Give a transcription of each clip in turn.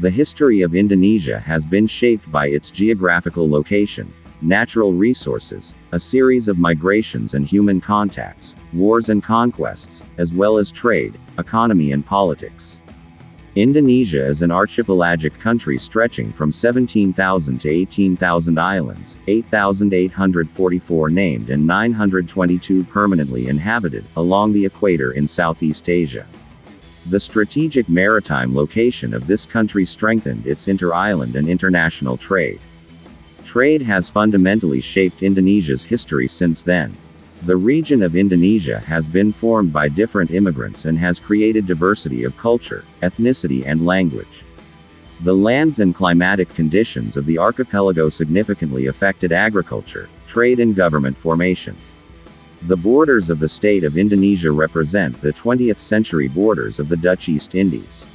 The history of Indonesia has been shaped by its geographical location, natural resources, a series of migrations and human contacts, wars and conquests, as well as trade, economy and politics. Indonesia is an archipelagic country stretching from 17,000 to 18,000 islands, 8,844 named and 922 permanently inhabited, along the equator in Southeast Asia. The strategic maritime location of this country strengthened its inter-island and international trade. Trade has fundamentally shaped Indonesia's history since then. The region of Indonesia has been formed by different immigrants and has created diversity of culture, ethnicity and language. The lands and climatic conditions of the archipelago significantly affected agriculture, trade and government formation. The borders of the state of Indonesia represent the 20th century borders of the Dutch East Indies.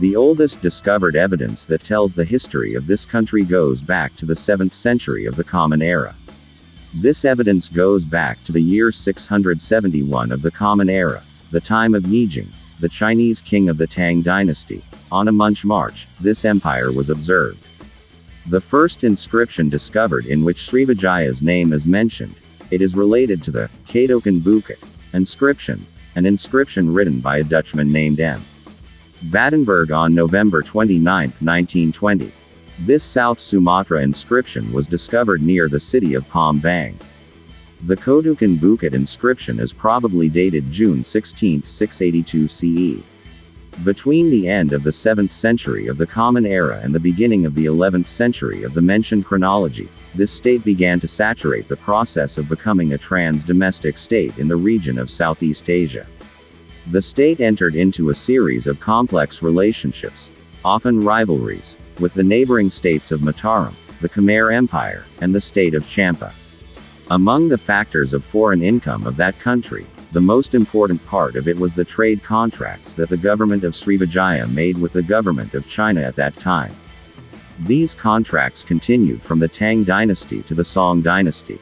The oldest discovered evidence that tells the history of this country goes back to the 7th century of the Common Era. This evidence goes back to the year 671 of the Common Era, the time of Yijing, the Chinese king of the Tang dynasty. On a March, this empire was observed. The first inscription discovered in which Srivijaya's name is mentioned, it is related to the Katokan Bukit inscription, an inscription written by a Dutchman named M. Battenberg on November 29, 1920. This South Sumatra inscription was discovered near the city of Palembang. The Katokan Bukit inscription is probably dated June 16, 682 CE. Between the end of the 7th century of the Common Era and the beginning of the 11th century of the mentioned chronology, this state began to saturate the process of becoming a trans-domestic state in the region of Southeast Asia. The state entered into a series of complex relationships, often rivalries, with the neighboring states of Mataram, the Khmer Empire, and the state of Champa. Among the factors of foreign income of that country, the most important part of it was the trade contracts that the government of Srivijaya made with the government of China at that time. These contracts continued from the Tang dynasty to the Song dynasty.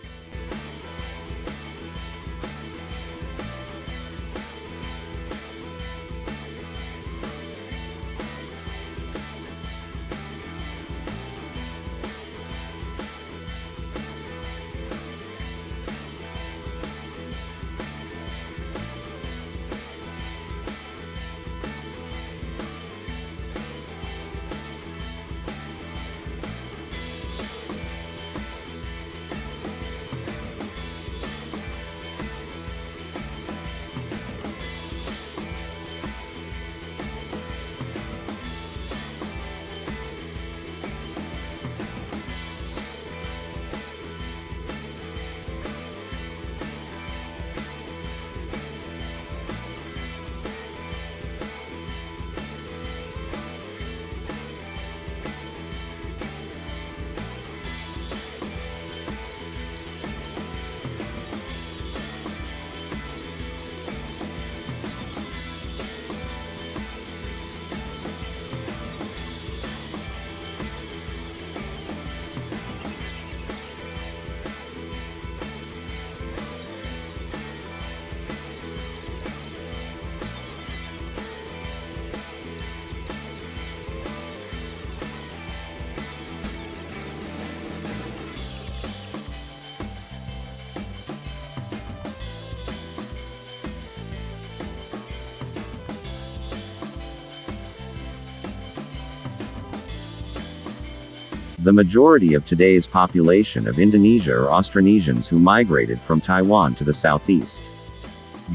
The majority of today's population of Indonesia are Austronesians who migrated from Taiwan to the southeast.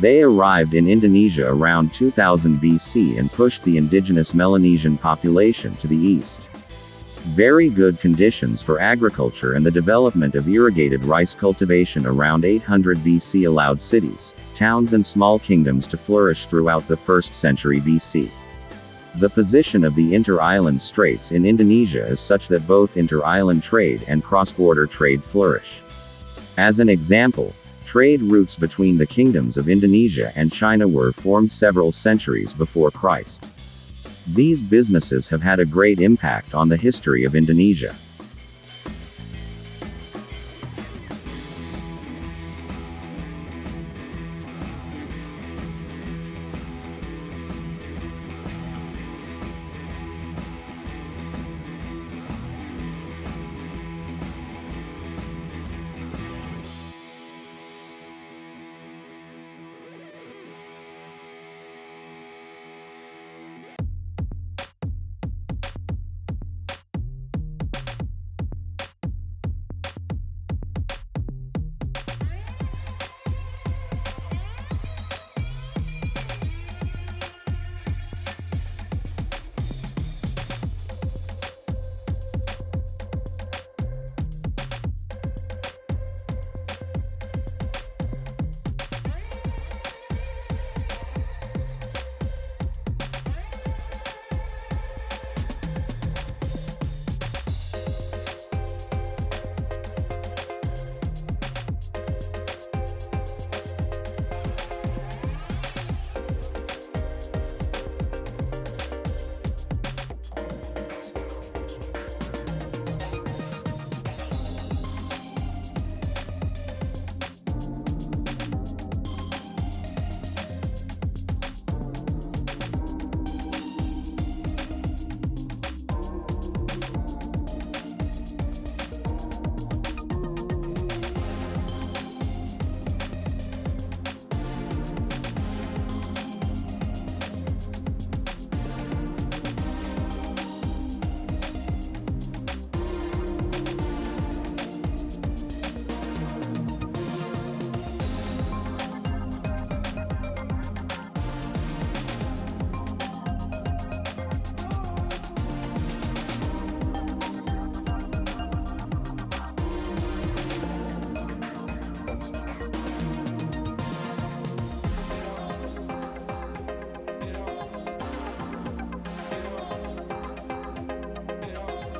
They arrived in Indonesia around 2000 BC and pushed the indigenous Melanesian population to the east. Very good conditions for agriculture and the development of irrigated rice cultivation around 800 BC allowed cities, towns and small kingdoms to flourish throughout the 1st century BC. The position of the inter-island straits in Indonesia is such that both inter-island trade and cross-border trade flourish. As an example, trade routes between the kingdoms of Indonesia and China were formed several centuries before Christ. These businesses have had a great impact on the history of Indonesia.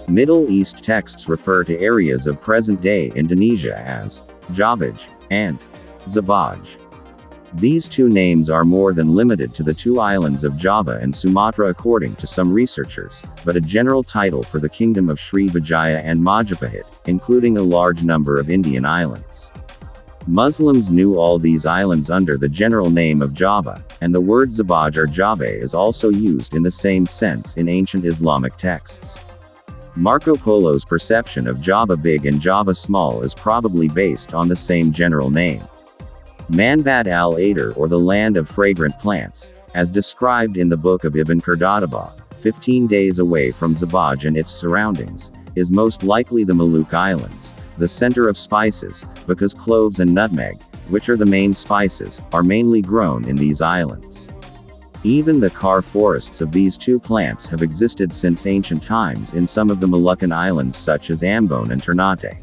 Middle East texts refer to areas of present-day Indonesia as Jabaj and Zabaj. These two names are more than limited to the two islands of Java and Sumatra according to some researchers, but a general title for the kingdom of Srivijaya and Majapahit, including a large number of Indian islands. Muslims knew all these islands under the general name of Java, and the word Zabaj or Jabe is also used in the same sense in ancient Islamic texts. Marco Polo's perception of Java Big and Java Small is probably based on the same general name. Manbat al-Adar, or the land of fragrant plants, as described in the book of Ibn Qurdatabah, 15 days away from Zabaj and its surroundings, is most likely the Maluku Islands, the center of spices, because cloves and nutmeg, which are the main spices, are mainly grown in these islands. Even the Kar forests of these two plants have existed since ancient times in some of the Moluccan islands such as Ambon and Ternate.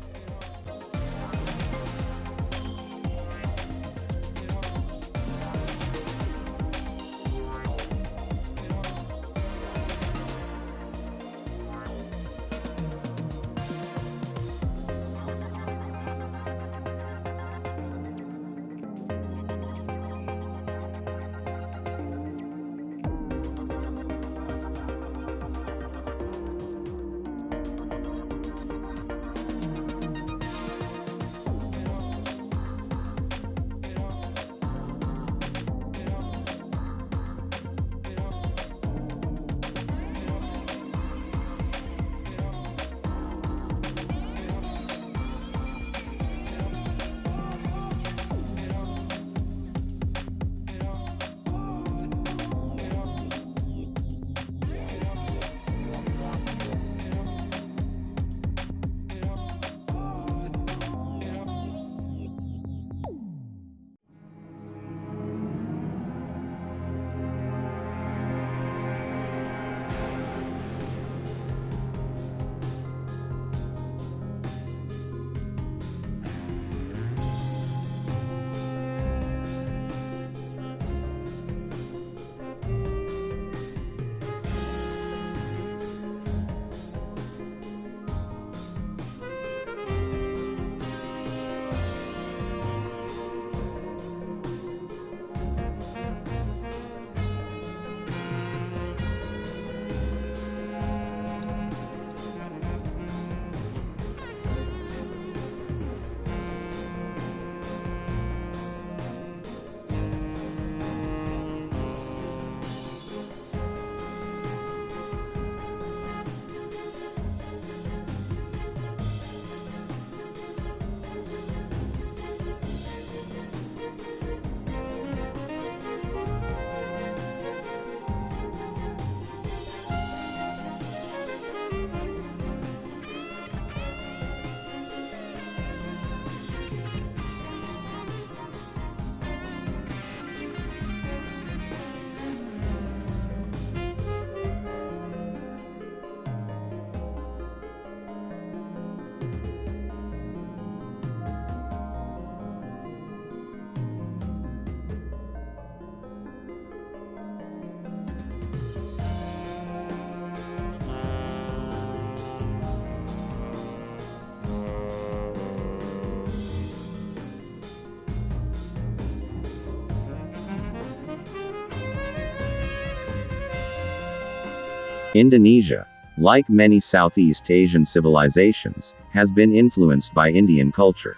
Indonesia, like many Southeast Asian civilizations, has been influenced by Indian culture.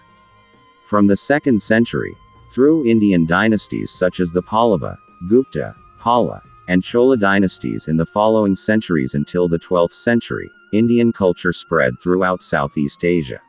From the 2nd century, through Indian dynasties such as the Pallava, Gupta, Pala, and Chola dynasties in the following centuries until the 12th century, Indian culture spread throughout Southeast Asia.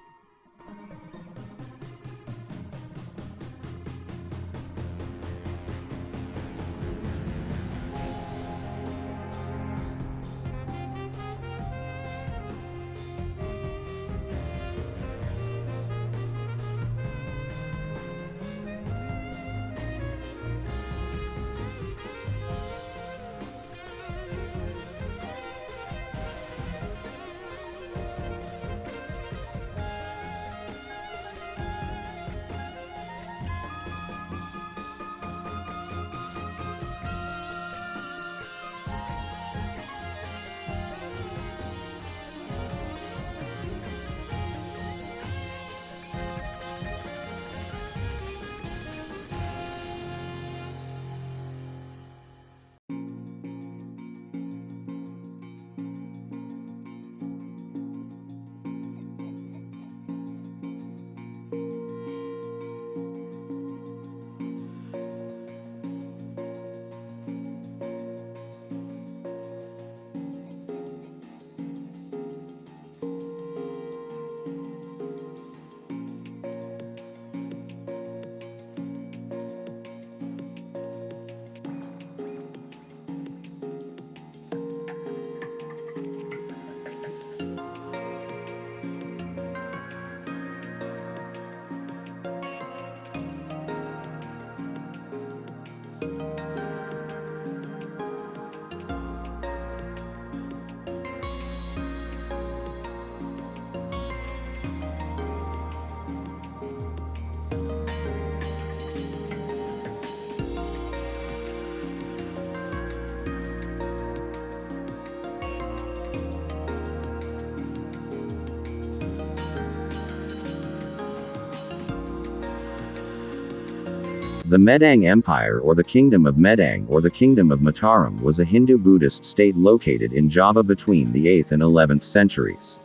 The Medang Empire or the Kingdom of Medang or the Kingdom of Mataram was a Hindu-Buddhist state located in Java between the 8th and 11th centuries.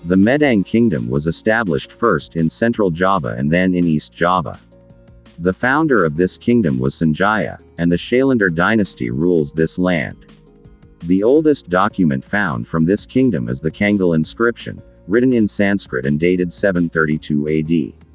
The Medang Kingdom was established first in central Java and then in East Java. The founder of this kingdom was Sanjaya, and the Shailandar dynasty rules this land. The oldest document found from this kingdom is the Kangal inscription, written in Sanskrit and dated 732 AD.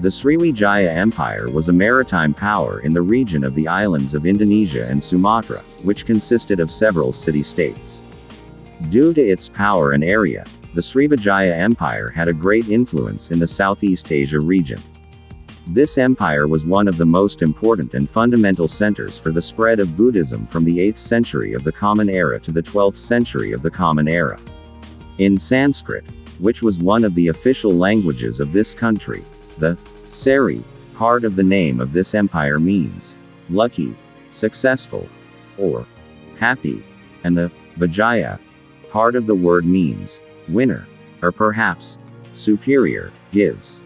The Sriwijaya Empire was a maritime power in the region of the islands of Indonesia and Sumatra, which consisted of several city-states. Due to its power and area, the Sriwijaya Empire had a great influence in the Southeast Asia region. This empire was one of the most important and fundamental centers for the spread of Buddhism from the 8th century of the Common Era to the 12th century of the Common Era. In Sanskrit, which was one of the official languages of this country, the Seri part of the name of this empire means lucky, successful, or happy, and the Vijaya part of the word means winner, or perhaps superior, gives.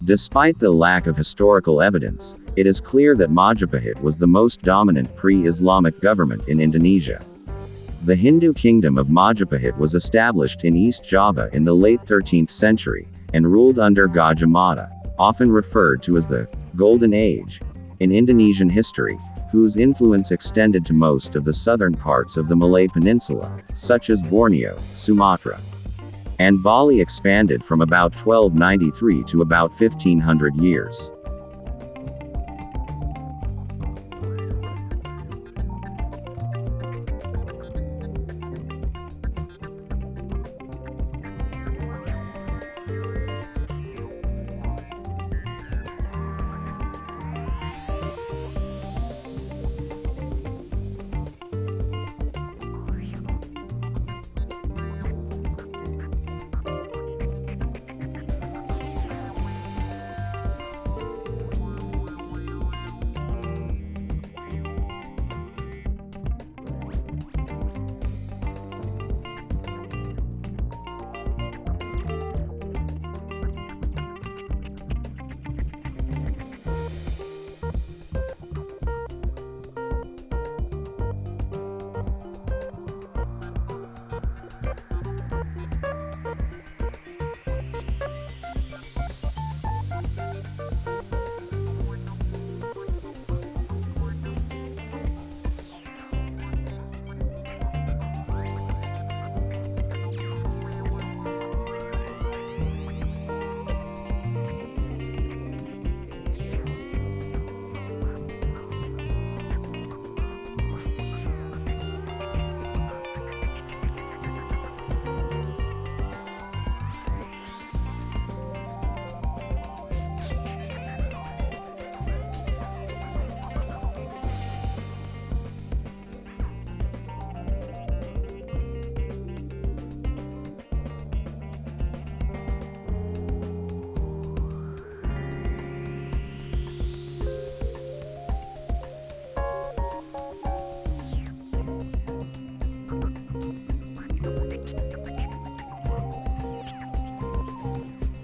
Despite the lack of historical evidence, it is clear that Majapahit was the most dominant pre-Islamic government in Indonesia. The Hindu kingdom of Majapahit was established in East Java in the late 13th century, and ruled under Gajah Mada, often referred to as the Golden Age in Indonesian history, whose influence extended to most of the southern parts of the Malay Peninsula, such as Borneo, Sumatra, and Bali expanded from about 1293 to about 1500 years.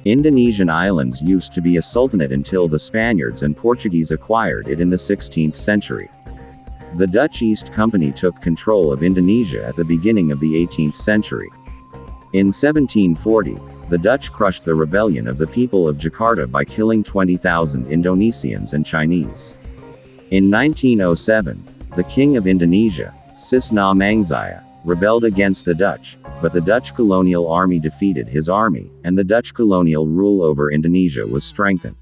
Indonesian islands used to be a sultanate until the Spaniards and Portuguese acquired it in the 16th century. The Dutch East Company took control of Indonesia at the beginning of the 18th century. In 1740, the Dutch crushed the rebellion of the people of Jakarta by killing 20,000 Indonesians and Chinese. In 1907, the King of Indonesia, Sisna Mangzaya, rebelled against the Dutch, but the Dutch colonial army defeated his army, and the Dutch colonial rule over Indonesia was strengthened.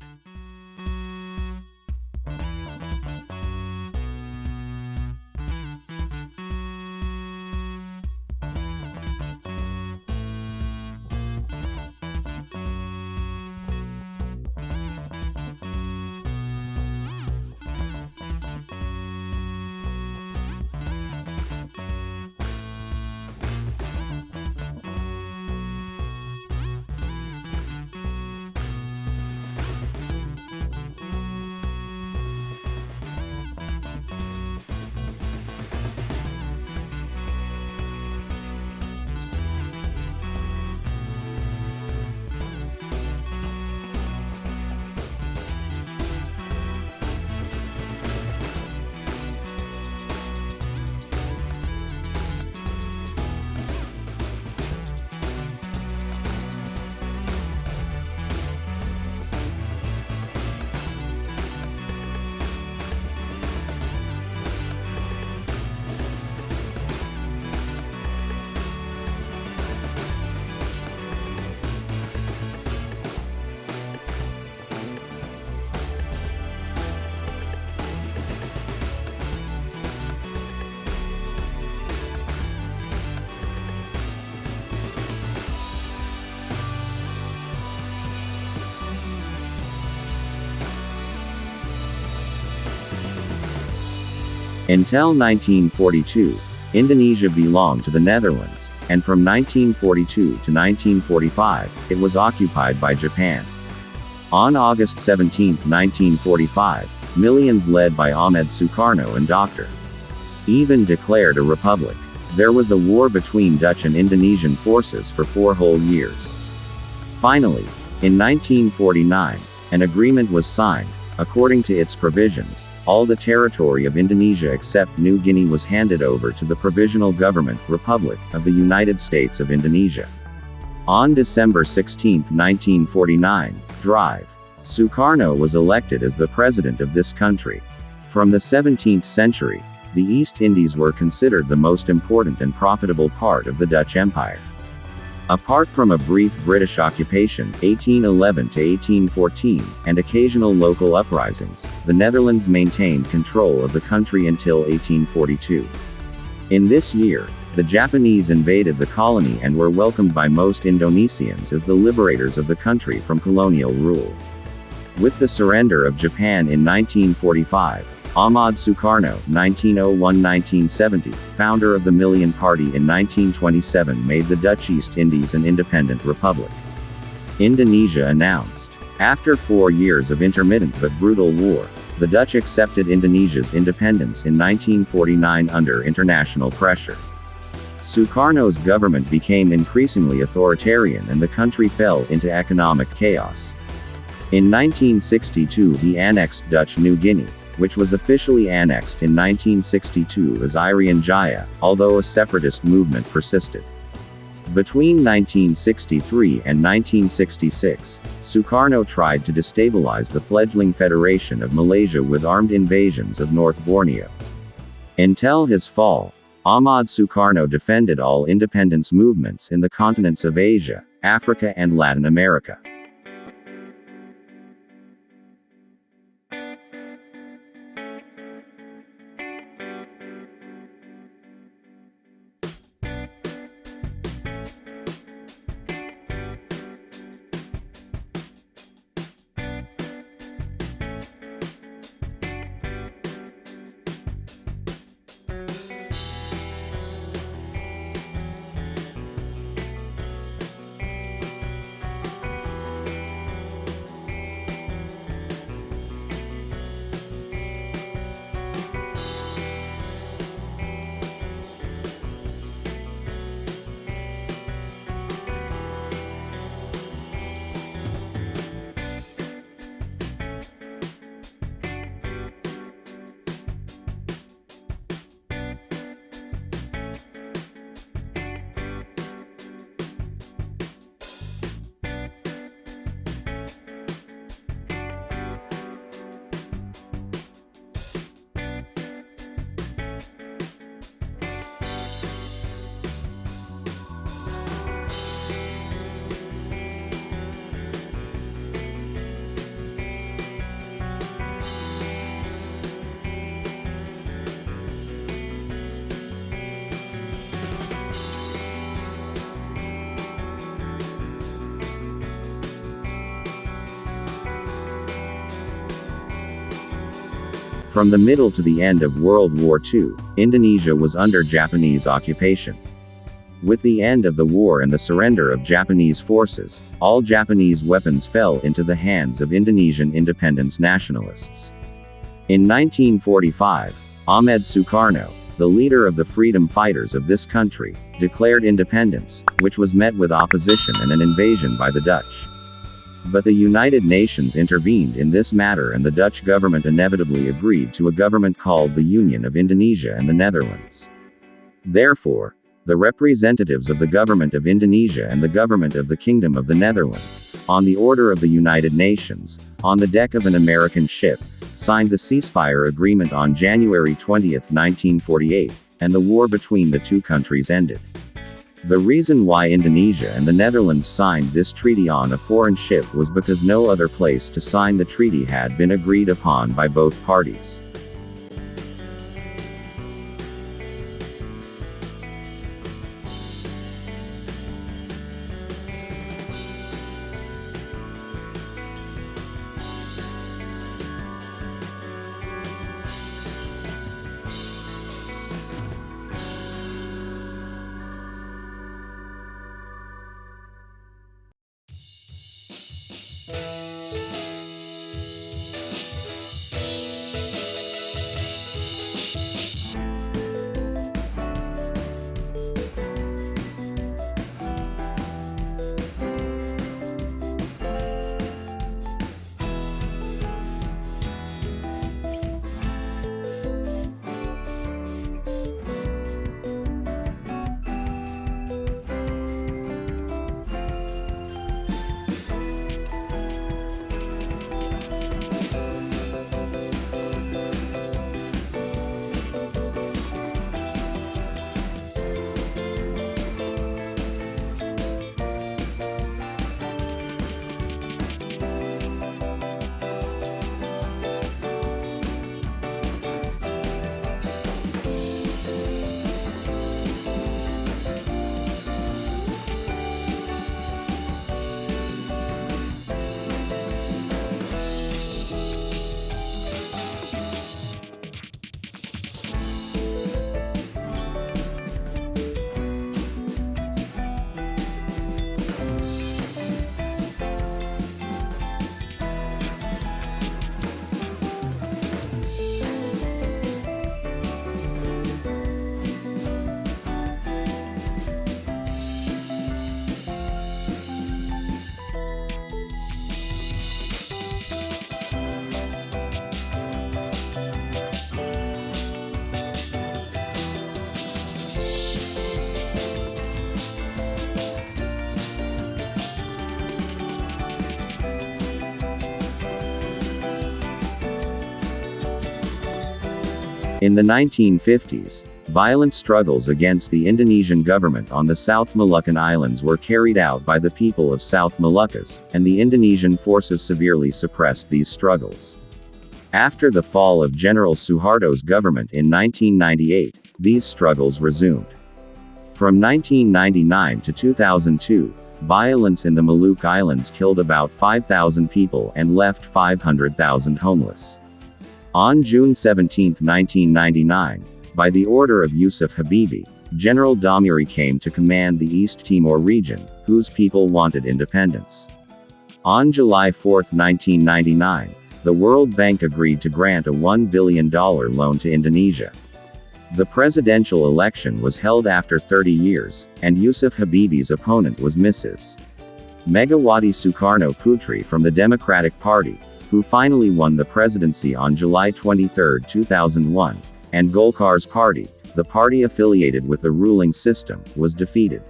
Until 1942, Indonesia belonged to the Netherlands, and from 1942 to 1945, it was occupied by Japan. On August 17, 1945, millions led by Ahmed Sukarno and Dr. Even declared a republic. There was a war between Dutch and Indonesian forces for 4 whole years. Finally, in 1949, an agreement was signed. According to its provisions, all the territory of Indonesia except New Guinea was handed over to the Provisional Government, Republic of the United States of Indonesia. On December 16, 1949, Sukarno was elected as the president of this country. From the 17th century, the East Indies were considered the most important and profitable part of the Dutch Empire. Apart from a brief British occupation, 1811 to 1814, and occasional local uprisings, the Netherlands maintained control of the country until 1842. In this year, the Japanese invaded the colony and were welcomed by most Indonesians as the liberators of the country from colonial rule. With the surrender of Japan in 1945, Ahmad Sukarno, 1901–1970, founder of the Million Party in 1927, made the Dutch East Indies an independent republic. Indonesia announced. After 4 years of intermittent but brutal war, the Dutch accepted Indonesia's independence in 1949 under international pressure. Sukarno's government became increasingly authoritarian and the country fell into economic chaos. In 1962 he annexed Dutch New Guinea, which was officially annexed in 1962 as Irian Jaya, although a separatist movement persisted. Between 1963 and 1966, Sukarno tried to destabilize the fledgling Federation of Malaysia with armed invasions of North Borneo. Until his fall, Ahmad Sukarno defended all independence movements in the continents of Asia, Africa and Latin America. From the middle to the end of World War II, Indonesia was under Japanese occupation. With the end of the war and the surrender of Japanese forces, all Japanese weapons fell into the hands of Indonesian independence nationalists. In 1945, Ahmed Sukarno, the leader of the freedom fighters of this country, declared independence, which was met with opposition and an invasion by the Dutch. But the United Nations intervened in this matter and the Dutch government inevitably agreed to a government called the Union of Indonesia and the Netherlands. Therefore, the representatives of the government of Indonesia and the government of the Kingdom of the Netherlands, on the order of the United Nations, on the deck of an American ship, signed the ceasefire agreement on January 20, 1948, and the war between the two countries ended. The reason why Indonesia and the Netherlands signed this treaty on a foreign ship was because no other place to sign the treaty had been agreed upon by both parties. In the 1950s, violent struggles against the Indonesian government on the South Moluccan Islands were carried out by the people of South Moluccas, and the Indonesian forces severely suppressed these struggles. After the fall of General Suharto's government in 1998, these struggles resumed. From 1999 to 2002, violence in the Maluku Islands killed about 5,000 people and left 500,000 homeless. On June 17, 1999, by the order of Yusuf Habibie, General Domiri came to command the East Timor region, whose people wanted independence. On July 4, 1999, the World Bank agreed to grant a $1 billion loan to Indonesia. The presidential election was held after 30 years, and Yusuf Habibie's opponent was Mrs. Megawati Sukarno Putri from the Democratic Party, who finally won the presidency on July 23, 2001, and Golkar's party, the party affiliated with the ruling system, was defeated.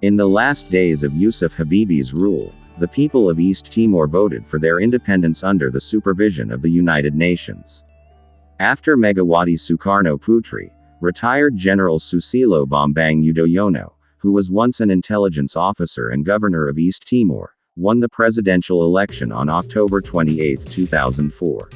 In the last days of Yusuf Habibie's rule, the people of East Timor voted for their independence under the supervision of the United Nations. After Megawati Sukarno Putri, retired General Susilo Bambang Yudhoyono, who was once an intelligence officer and governor of East Timor, won the presidential election on October 28, 2004.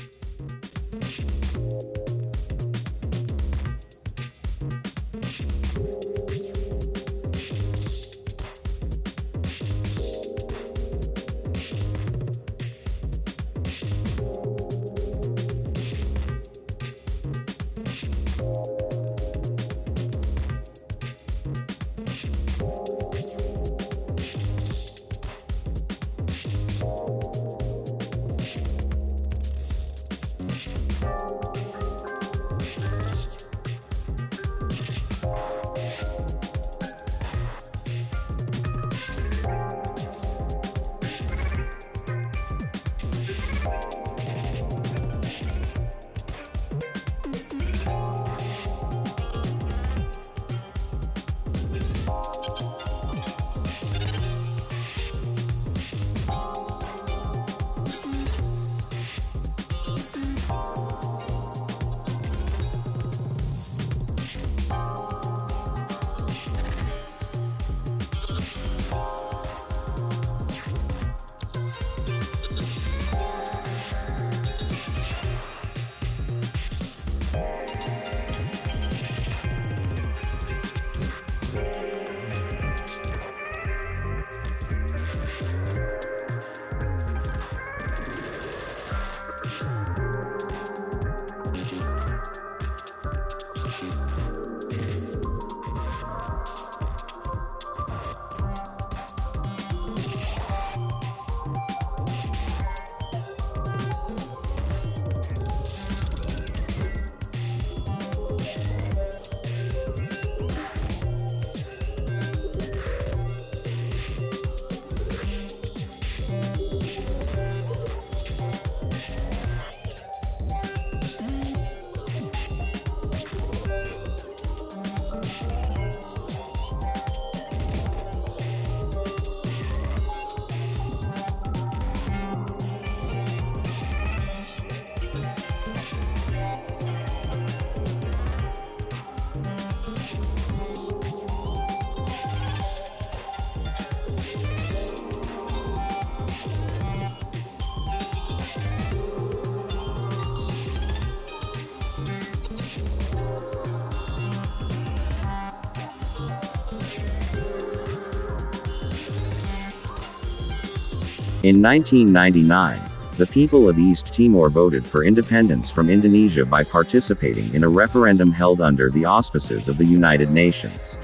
In 1999, the people of East Timor voted for independence from Indonesia by participating in a referendum held under the auspices of the United Nations.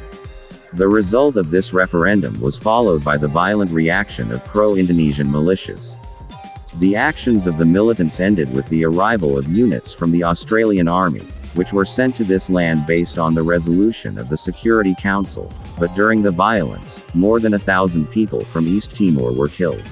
The result of this referendum was followed by the violent reaction of pro-Indonesian militias. The actions of the militants ended with the arrival of units from the Australian Army, which were sent to this land based on the resolution of the Security Council, but during the violence, more than 1,000 people from East Timor were killed.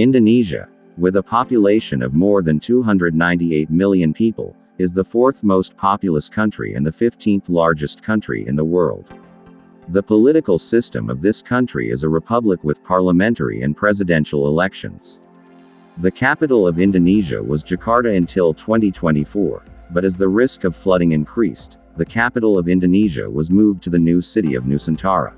Indonesia, with a population of more than 298 million people, is the fourth most populous country and the 15th largest country in the world. The political system of this country is a republic with parliamentary and presidential elections. The capital of Indonesia was Jakarta until 2024, but as the risk of flooding increased, the capital of Indonesia was moved to the new city of Nusantara.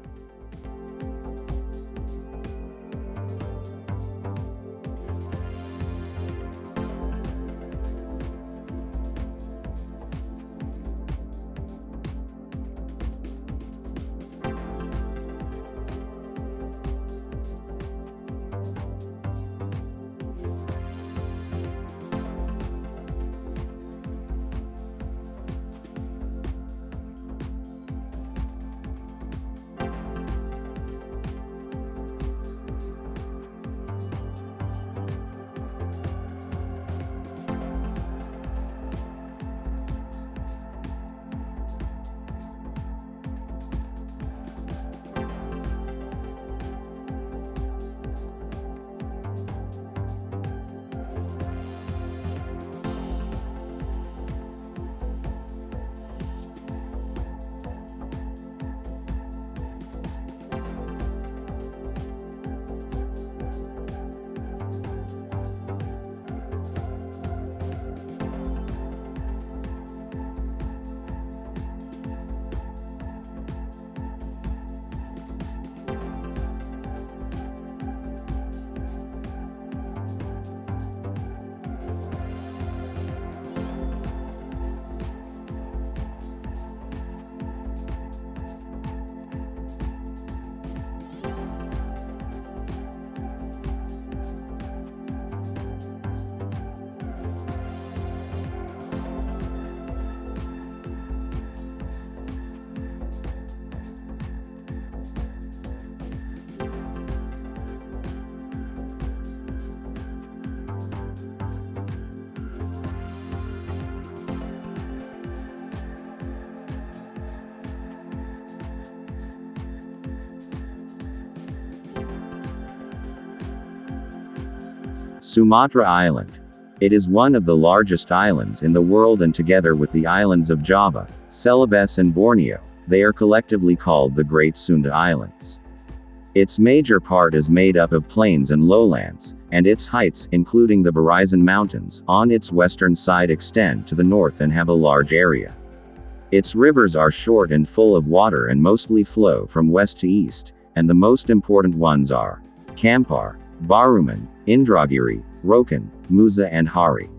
Sumatra Island. It is one of the largest islands in the world, and together with the islands of Java, Celebes and Borneo, they are collectively called the Great Sunda Islands. Its major part is made up of plains and lowlands, and its heights, including the Barisan Mountains, on its western side extend to the north and have a large area. Its rivers are short and full of water and mostly flow from west to east, and the most important ones are Kampar, Baruman, Indragiri, Rokan, Musa and Hari.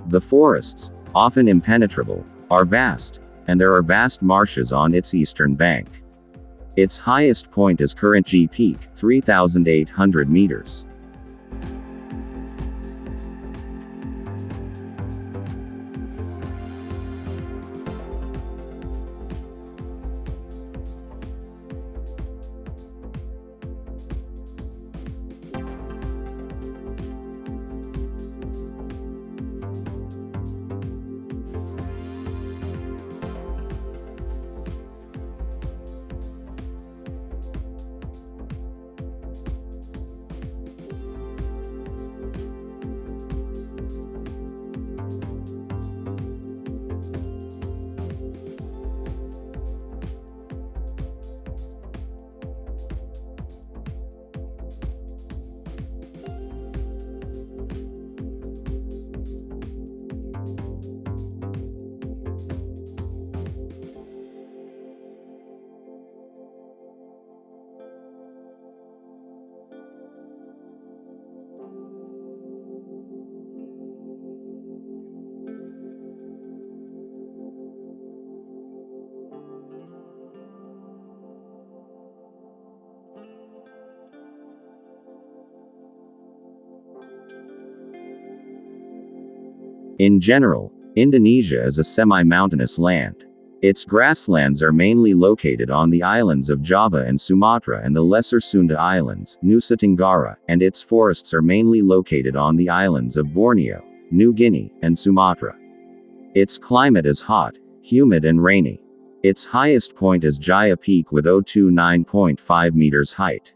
The forests, often impenetrable, are vast, and there are vast marshes on its eastern bank. Its highest point is Current G Peak, 3,800 meters. In general, Indonesia is a semi-mountainous land. Its grasslands are mainly located on the islands of Java and Sumatra and the Lesser Sunda Islands, Nusa Tenggara, and its forests are mainly located on the islands of Borneo, New Guinea, and Sumatra. Its climate is hot, humid and rainy. Its highest point is Jaya Peak with 029.5 meters height.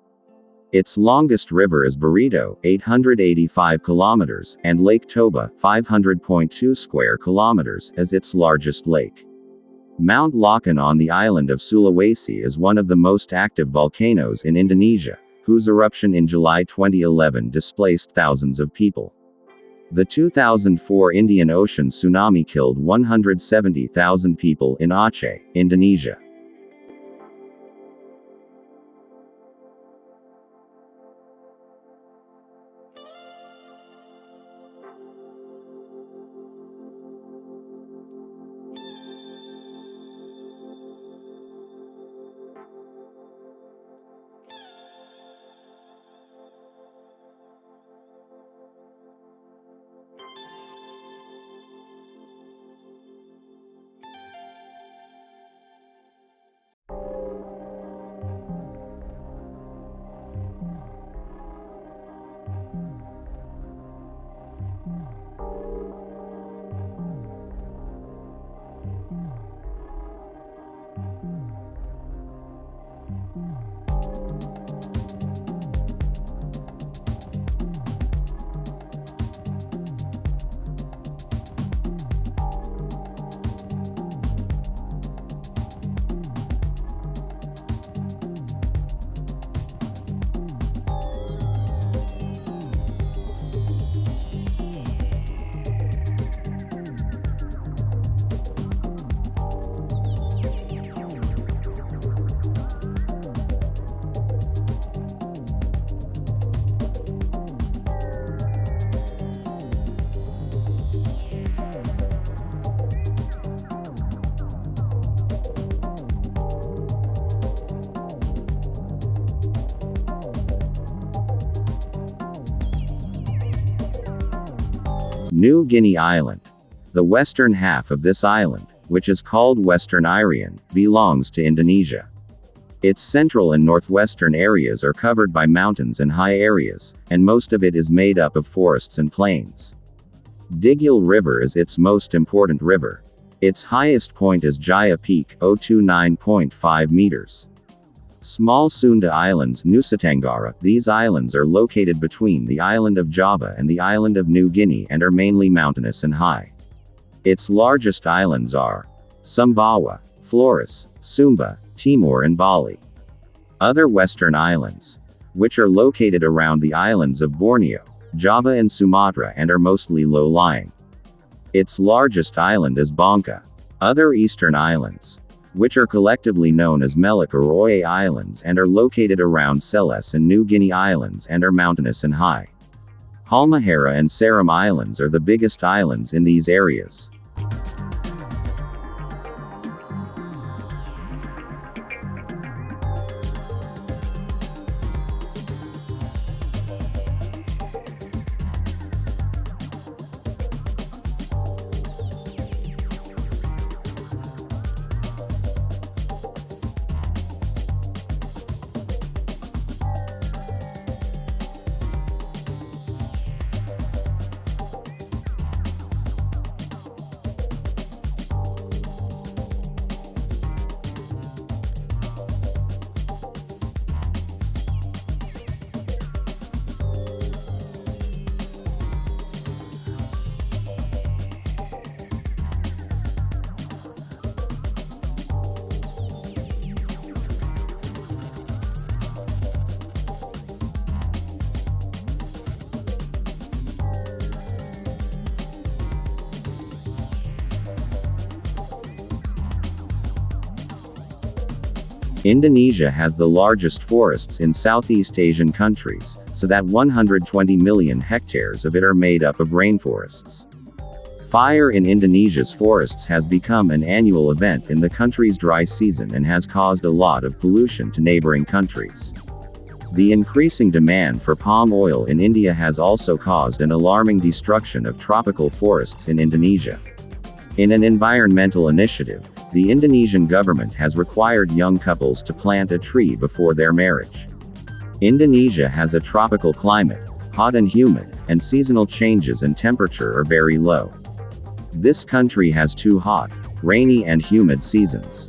Its longest river is Barito, 885 kilometers, and Lake Toba, 500.2 square kilometers, as its largest lake. Mount Lokan on the island of Sulawesi is one of the most active volcanoes in Indonesia, whose eruption in July 2011 displaced thousands of people. The 2004 Indian Ocean tsunami killed 170,000 people in Aceh, Indonesia. New Guinea Island. The western half of this island, which is called Western Irian, belongs to Indonesia. Its central and northwestern areas are covered by mountains and high areas, and most of it is made up of forests and plains. Digul River is its most important river. Its highest point is Jaya Peak, 029.5 meters. Small Sunda Islands, Nusa Tenggara. These islands are located between the island of Java and the island of New Guinea and are mainly mountainous and high. Its largest islands are Sumbawa, Flores, Sumba, Timor and Bali. Other western islands, which are located around the islands of Borneo, Java and Sumatra and are mostly low-lying. Its largest island is Bangka. Other eastern islands, which are collectively known as Melik or Oye Islands and are located around Celes and New Guinea Islands and are mountainous and high. Halmahera and Seram Islands are the biggest islands in these areas. Indonesia has the largest forests in Southeast Asian countries, so that 120 million hectares of it are made up of rainforests. Fire in Indonesia's forests has become an annual event in the country's dry season and has caused a lot of pollution to neighboring countries. The increasing demand for palm oil in India has also caused an alarming destruction of tropical forests in Indonesia. In an environmental initiative, the Indonesian government has required young couples to plant a tree before their marriage. Indonesia has a tropical climate, hot and humid, and seasonal changes in temperature are very low. This country has two hot, rainy and humid seasons.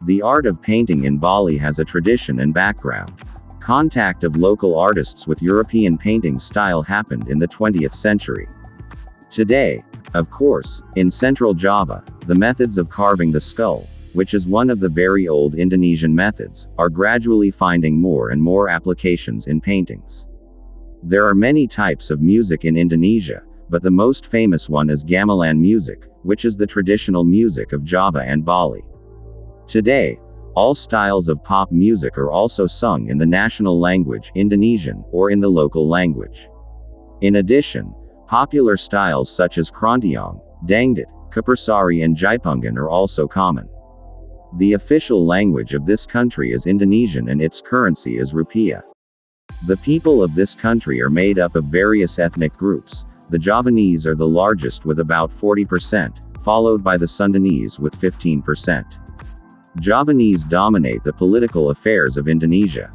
The art of painting in Bali has a tradition and background. Contact of local artists with European painting style happened in the 20th century. Today, of course, in central Java, the methods of carving the skull, which is one of the very old Indonesian methods, are gradually finding more and more applications in paintings. There are many types of music in Indonesia, but the most famous one is gamelan music, which is the traditional music of Java and Bali. Today, all styles of pop music are also sung in the national language, Indonesian, or in the local language. In addition, popular styles such as Kerontang, Dangdut, Kepersari and Jaipungan are also common. The official language of this country is Indonesian and its currency is rupiah. The people of this country are made up of various ethnic groups. The Javanese are the largest with about 40%, followed by the Sundanese with 15%. Javanese dominate the political affairs of Indonesia.